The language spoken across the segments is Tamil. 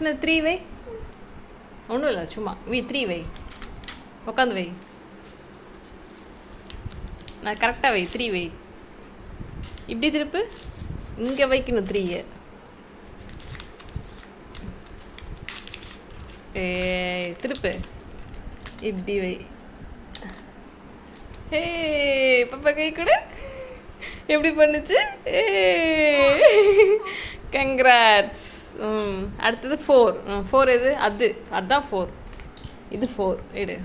சின்ன 3 வை. ஒன்றும் இல்லை, சும்மா 3 வை. உட்காந்து வை. நான் கரெக்டாக வை. 3 வை. இப்படி திருப்பு. இங்கே வைக்கணும் 3. திருப்பு. இப்படி வை. பாப்பா கை கொடு. எப்படி பண்ணுச்சு? கங்க்ராட்ஸ். அடுத்தது 4. 4 எது? அதுதான் 4. இது 4. எடு.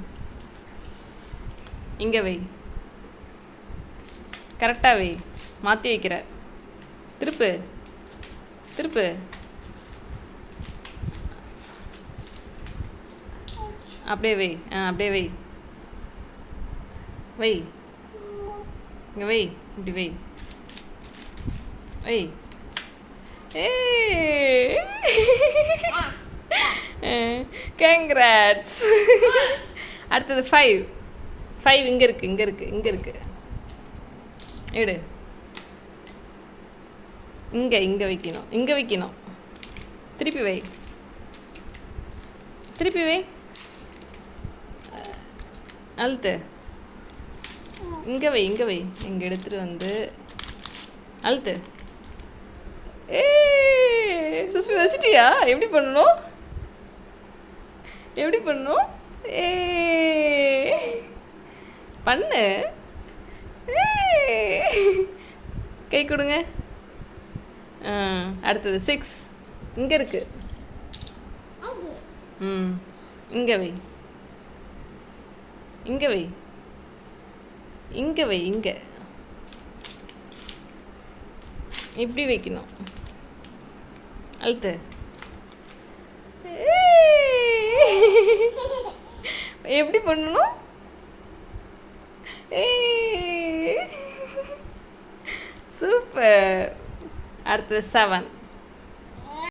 இங்கே வை. கரெக்டாக வை. மாற்றி வைக்கிற. திருப்பு. திருப்பு. அப்படியே வை. அப்படியே வை. வை. இங்கே வை. இப்படி வை. வை. கங்க்ராட்ஸ். அடுத்தது 5. 5 இங்கே இருக்குது, இங்கே இருக்குது, இங்கே இருக்குது. எடு. இங்கே வைக்கணும். இங்கே வைக்கணும். திருப்பி வை. திருப்பி வை. அழுத்து. இங்கே வை. இங்கே வை. இங்கே எடுத்துகிட்டு வந்து அழுத்து. சுஸ்மி வச்சிட்டியா? எப்படி பண்ணணும்? எப்படி பண்ணணும்? பண்ணு. கை கொடுங்க. அடுத்தது 6. இங்கே இருக்கு. இங்கே வை. இங்கே வை. இங்கே வை. இங்கே இப்படி வைக்கணும். அழுத்து. எப்படி பண்ணணும்? சூப்பர். அடுத்தது 7.